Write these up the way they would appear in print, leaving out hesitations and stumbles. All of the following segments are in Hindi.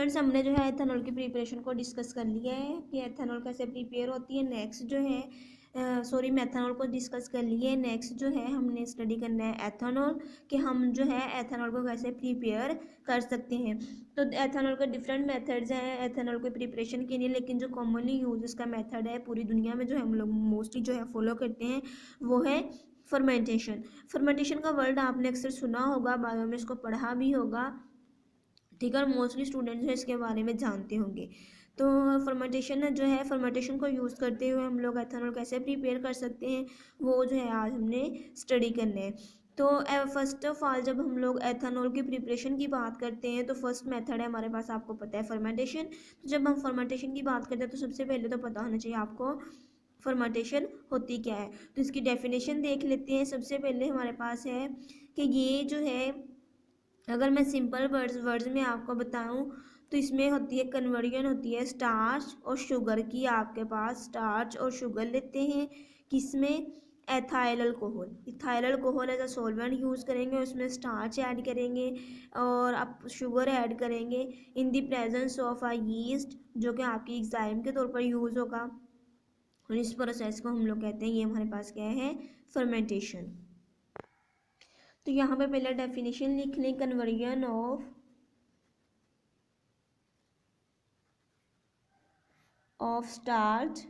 स्टूडेंट्स, हमने जो है एथेनॉल की प्रिपरेशन को डिस्कस कर लिया है कि एथेनॉल कैसे प्रिपेयर होती है। नेक्स्ट जो है मेथनॉल को डिस्कस कर लिए। नेक्स्ट जो है हमने स्टडी करना है एथेनॉल, कि हम जो है एथेनॉल को कैसे प्रिपेयर कर सकते हैं। तो एथेनॉल के डिफरेंट मेथड्स हैं एथेनॉल के प्रिपरेशन के लिए, लेकिन जो कॉमनली यूज इसका मेथड है पूरी दुनिया में जो है हम लोग मोस्टली जो है फॉलो करते हैं वो है फर्मेंटेशन। फर्मेंटेशन का वर्ड आपने अक्सर सुना होगा, बायो में इसको पढ़ा भी होगा, ठीक है। मोस्टली स्टूडेंट्स जो इसके बारे में जानते होंगे। तो फर्मेंटेशन जो है, फर्मेंटेशन को यूज़ करते हुए हम लोग एथेनॉल कैसे प्रिपेयर कर सकते हैं वो जो है आज हमने स्टडी करना है। तो फर्स्ट ऑफ ऑल जब हम लोग एथेनॉल की प्रिपरेशन की बात करते हैं तो फर्स्ट मेथड है हमारे पास, आपको पता है, फर्मेंटेशन। तो जब हम फर्मेंटेशन की बात करते हैं तो सबसे पहले तो पता होना चाहिए आपको फर्मेंटेशन होती क्या है। तो इसकी डेफिनेशन देख लेते हैं। सबसे पहले हमारे पास है कि ये जो है, अगर मैं सिंपल वर्ड्स में आपको बताऊं तो इसमें होती है कन्वर्जन होती है स्टार्च और शुगर की। आपके पास स्टार्च और शुगर लेते हैं किसमें, ethyl alcohol. Ethyl alcohol as a solvent use करेंगे, उसमें स्टार्च ऐड करेंगे और आप शुगर ऐड करेंगे इन the presence of a yeast, जो कि आपकी एंजाइम के तौर पर यूज़ होगा। और इस प्रोसेस को हम लोग कहते हैं, ये हमारे पास क्या है, फर्मेंटेशन। तो यहाँ पे पहले डेफिनेशन लिख लें, conversion of starch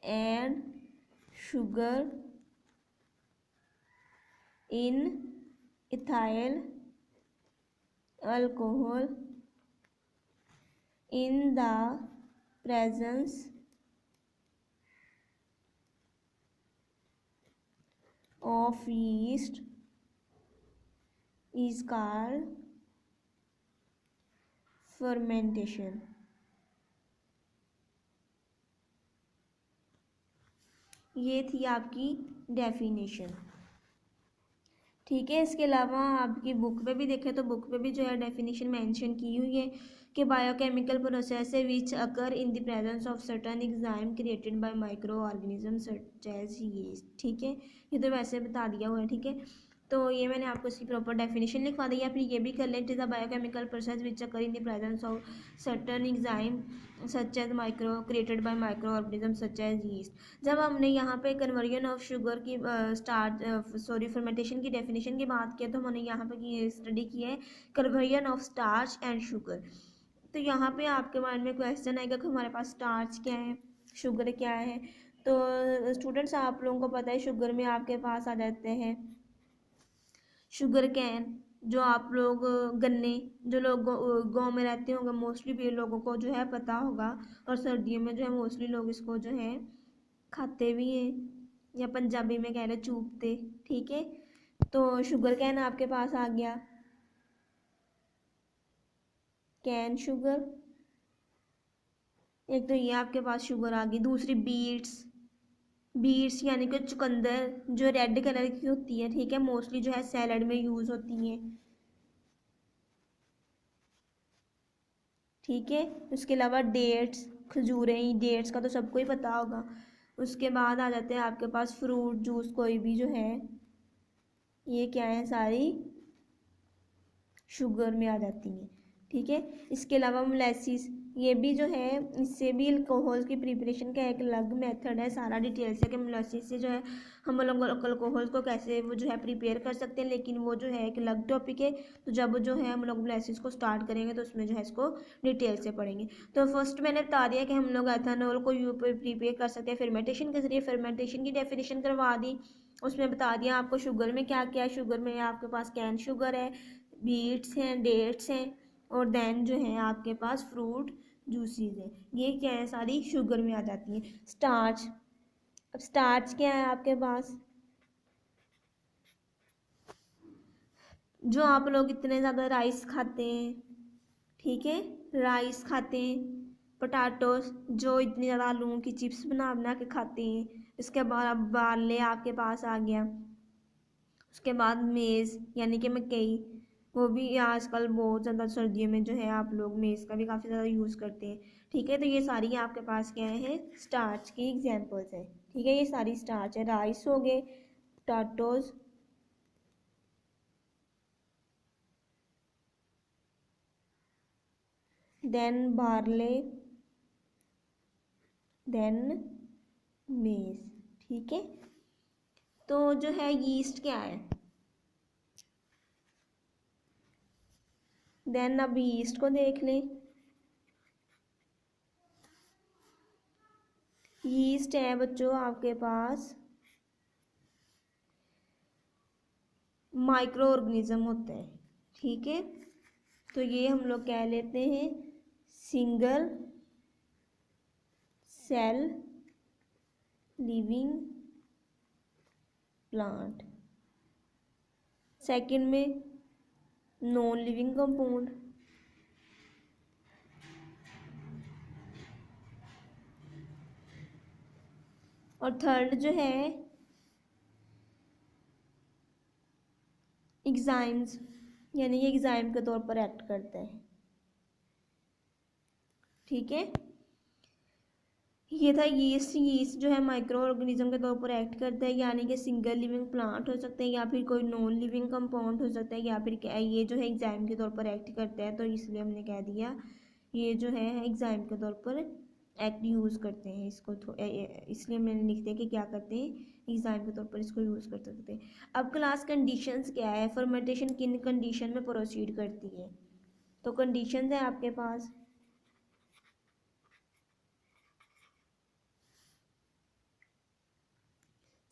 and sugar in ethyl alcohol in the presence of yeast is called fermentation। ये थी आपकी डेफिनेशन, ठीक है। इसके अलावा आपकी बुक पे भी देखें तो बुक पे भी जो है डेफिनेशन मेंशन की हुई है कि बायोकेमिकल प्रोसेस है which occur in the presence of certain enzyme created by micro organism such as yeast, ठीक है। ये तो वैसे बता दिया हुआ है, ठीक है। तो ये मैंने आपको इसकी प्रॉपर डेफिनेशन लिखवा दी है। फिर ये भी कर लें, it is a biochemical process which occur in the presence of certain enzyme such as micro created by micro organism such as yeast. जब हमने यहाँ पे कन्वर्जन ऑफ शुगर की फर्मेंटेशन की डेफिनेशन की बात की तो हमने यहाँ पे स्टडी की है conversion of starch and sugar. तो यहाँ पे आपके माइंड में क्वेश्चन आएगा कि हमारे पास स्टार्च क्या है, शुगर क्या है। तो स्टूडेंट्स, आप लोगों को पता है शुगर में आपके पास आ जाते हैं शुगर कैन, जो आप लोग गन्ने, जो लोग गाँव में रहते होंगे मोस्टली भी लोगों को जो है पता होगा, और सर्दियों में जो है मोस्टली लोग इसको जो है खाते भी हैं, या पंजाबी में कह रहे चूपते, ठीक है। तो शुगर कैन आपके पास आ गया, कैन शुगर। एक तो ये आपके पास शुगर आ गई। दूसरी बीट्स, बीट्स यानी कि चुकंदर, जो रेड कलर की होती है, ठीक है, मोस्टली जो है सैलड में यूज़ होती है, ठीक है। उसके अलावा डेट्स, खजूरें, डेट्स का तो सबको ही पता होगा। उसके बाद आ जाते हैं आपके पास फ्रूट जूस, कोई भी जो है, ये क्या है, सारी शुगर में आ जाती हैं, ठीक है। इसके अलावा मोलेसिस, ये भी जो है, इससे भी अल्कोहल की प्रिपरेशन का एक अलग मेथड है, सारा डिटेल से कि मोलेसिस से जो है हम लोग अल्कोहल को कैसे वो जो है प्रिपेयर कर सकते हैं, लेकिन वो जो है एक अलग टॉपिक है। तो जब जो है हम लोग मोलेसिस को स्टार्ट करेंगे तो उसमें जो है इसको डिटेल से पढ़ेंगे। तो फर्स्ट मैंने बता दिया कि हम लोग एथेनॉल को प्रिपेयर कर सकते हैं फर्मेंटेशन के जरिए। फर्मेंटेशन की डेफिनेशन करवा दी, उसमें बता दिया आपको शुगर में क्या क्या है। शुगर में आपके पास कैन शुगर है, बीट्स हैं, डेट्स हैं, और देन जो है आपके पास फ्रूट जूसीज हैं। ये क्या है, सारी शुगर में आ जाती हैं। स्टार्च, अब स्टार्च क्या है आपके पास, जो आप लोग इतने ज़्यादा राइस खाते हैं, ठीक है, राइस खाते हैं, पोटैटोस, जो इतनी ज़्यादा आलूओं की चिप्स बना बना के खाते हैं। इसके बाद बार्ले आपके पास आ गया। उसके बाद मेज़ यानी कि मकई, वो भी आजकल बहुत ज़्यादा सर्दियों में जो है आप लोग मेज़ का भी काफ़ी ज़्यादा यूज़ करते हैं, ठीक है। तो ये सारी आपके पास क्या है, स्टार्च की एग्जांपल्स हैं, ठीक है। ये सारी स्टार्च है, राइस हो गए, पोटैटोज, देन बार्ले, देन मेज। ठीक है, तो जो है यीस्ट क्या है, देन अब यीस्ट को देख लें। यीस्ट है बच्चों आपके पास माइक्रो ऑर्गेनिज्म होता है। ठीक है, तो ये हम लोग कह लेते हैं single cell living plant. Second में नॉन लिविंग कंपाउंड। और थर्ड जो है एग्जाइम्स, यानी ये एग्जाइम के तौर पर एक्ट करता है। ठीक है, ये था यीस्ट। यीस्ट जो है माइक्रो ऑर्गेनिज्म के तौर पर एक्ट करता है, यानी कि सिंगल लिविंग प्लांट हो सकते हैं या फिर कोई नॉन लिविंग कंपाउंड हो सकता है, या फिर क्या ये जो है एग्जाइम के तौर पर एक्ट करता है, तो इसलिए हमने कह दिया ये जो है एग्जाइम के तौर पर एक्ट यूज़ करते हैं इसको, इसलिए मैंने लिख दिया कि क्या करते हैं एग्जाम के तौर पर इसको यूज़ कर सकते हैं। अब क्लास कंडीशंस क्या है, फर्मेंटेशन किन कंडीशन में प्रोसीड करती है, तो कंडीशंस है आपके पास।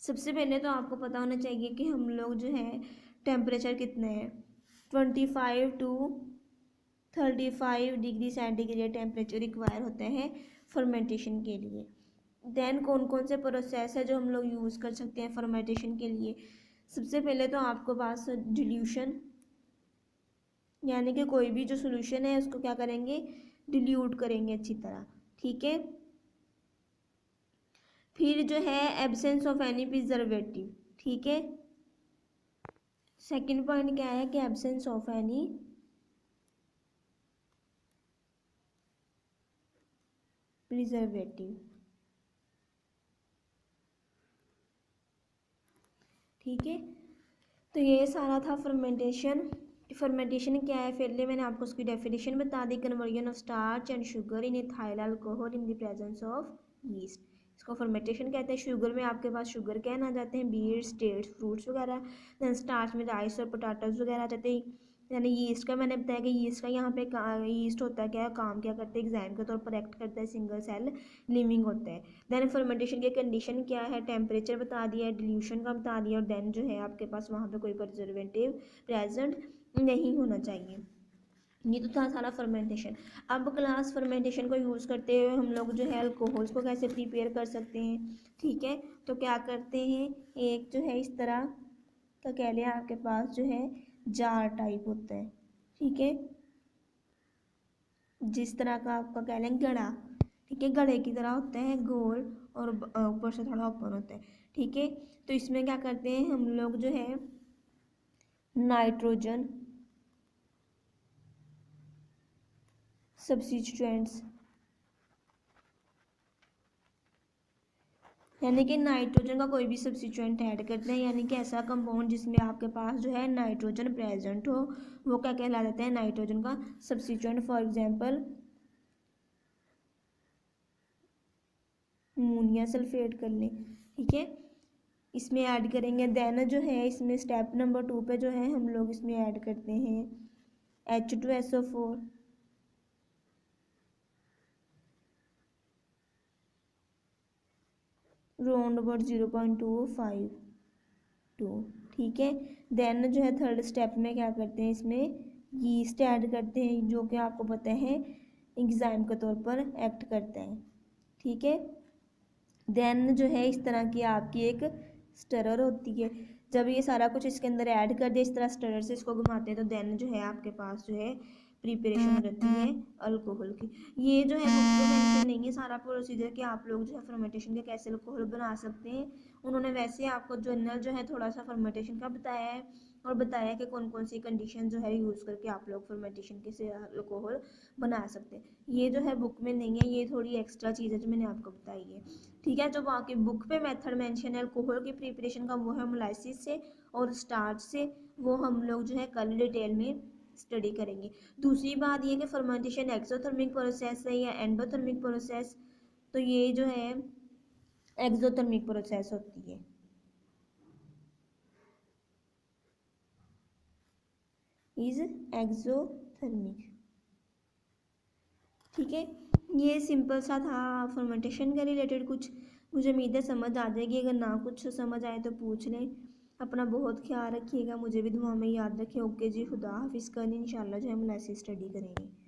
सबसे पहले तो आपको पता होना चाहिए कि हम लोग जो है टेम्परेचर कितने हैं, 25 to 35 degree centigrade temperature require होते हैं फर्मेंटेशन के लिए। देन कौन कौन से प्रोसेस है जो हम लोग यूज़ कर सकते हैं फर्मेंटेशन के लिए। सबसे पहले तो आपको पास डिल्यूशन, यानी कि कोई भी जो सोल्यूशन है उसको क्या करेंगे, डिल्यूट करेंगे अच्छी तरह। ठीक है, फिर जो है एब्सेंस ऑफ एनी प्रिजर्वेटिव। ठीक है, सेकंड पॉइंट क्या है कि एब्सेंस ऑफ एनी प्रिजर्वेटिव। ठीक है, तो ये सारा था फर्मेंटेशन। फर्मेंटेशन क्या है, पहले मैंने आपको उसकी डेफिनेशन बता दी, conversion of starch and sugar in ethyl alcohol in the presence of yeast. इसको फर्मेंटेशन कहते हैं। शुगर में आपके पास शुगर कैन आ जाते हैं, बीट्स, डेट्स, फ्रूट्स वगैरह। देन स्टार्च में राइस और पोटैटोज वगैरह आ जाते हैं। यानी यीस्ट का मैंने बताया कि यीस्ट का यहाँ पे यीस्ट होता है क्या, काम क्या करते हैं, एग्जाइम के तौर पर एक्ट करता है, सिंगल सेल लिविंग होता है। देन फर्मेंटेशन की कंडीशन क्या है, टेम्परेचर बता दिया, डिल्यूशन का बता दिया, और देन जो है आपके पास वहाँ पे कोई प्रिजर्वेटिव प्रेजेंट नहीं होना चाहिए। ये तो था सारा फर्मेंटेशन। अब क्लास फर्मेंटेशन को यूज़ करते हुए हम लोग जो है अल्कोहल्स को कैसे प्रिपेयर कर सकते हैं। ठीक है, तो क्या करते हैं, एक जो है इस तरह का कह लिया आपके पास जो है जार टाइप होता है। ठीक है, जिस तरह का आपका कह लें घड़ा। ठीक है, घड़े की तरह होता है, गोल, और ऊपर से थोड़ा ओपन होता है। ठीक है, तो इसमें क्या करते हैं हम लोग जो है नाइट्रोजन सब्स्टिट्यूएंट्स, यानी कि नाइट्रोजन का कोई भी सब्स्टिट्यूएंट ऐड करते हैं, यानी कि ऐसा कंपाउंड जिसमें आपके पास जो है नाइट्रोजन प्रेजेंट हो, वो क्या कहला देता है, नाइट्रोजन का substituent. For example ammonia sulphate कर लें। ठीक है, इसमें ऐड करेंगे। देन जो है इसमें स्टेप नंबर 2 पे जो है हम लोग इसमें ऐड करते हैं H2SO4, राउंड अबाउट 0.252। ठीक है, देन जो है थर्ड स्टेप में क्या करते हैं, इसमें यीस्ट ऐड करते हैं, जो कि आपको पता है एंजाइम के तौर पर एक्ट करते हैं। ठीक है, देन जो है इस तरह की आपकी एक स्टरर होती है। जब ये सारा कुछ इसके अंदर ऐड कर दे, इस तरह स्टरर से इसको घुमाते हैं, तो देन जो है आपके पास जो है प्रिपरेशन हो जाती है अल्कोहल की। ये जो है बुक में मेंशन नहीं है सारा प्रोसीजर कि आप लोग जो है फर्मेंटेशन के कैसे अल्कोहल बना सकते हैं। उन्होंने वैसे आपको जनरल जो है थोड़ा सा फर्मेंटेशन का बताया है, और बताया कि कौन कौन सी कंडीशन जो है यूज़ करके आप लोग फर्मेंटेशन के से अल्कोहल बना सकते हैं। ये जो है बुक में नहीं है, ये थोड़ी एक्स्ट्रा चीज़ है जो मैंने आपको बताई है। ठीक है, जो बाकी बुक पे मेथड मेंशन है अल्कोहल की प्रिपरेशन का, वो है मोलाइसिस से और स्टार्च से। वो हम लोग जो है कल डिटेल में स्टडी करेंगे। दूसरी बात ये कि फर्मेंटेशन एक्सोथर्मिक प्रोसेस है या एंडोथर्मिक प्रोसेस, तो ये जो है एक्सोथर्मिक प्रोसेस होती है। Is exothermic. ठीक है, ये सिंपल सा था फर्मेंटेशन के रिलेटेड कुछ। मुझे उम्मीद है समझ आ जाएगी, अगर ना कुछ समझ आए तो पूछ लें। अपना बहुत ख्याल रखिएगा, मुझे भी दुआ में याद रखें। ओके जी, खुदा हाफिज़। कल इंशाल्लाह जो है हम ऐसी स्टडी करेंगे।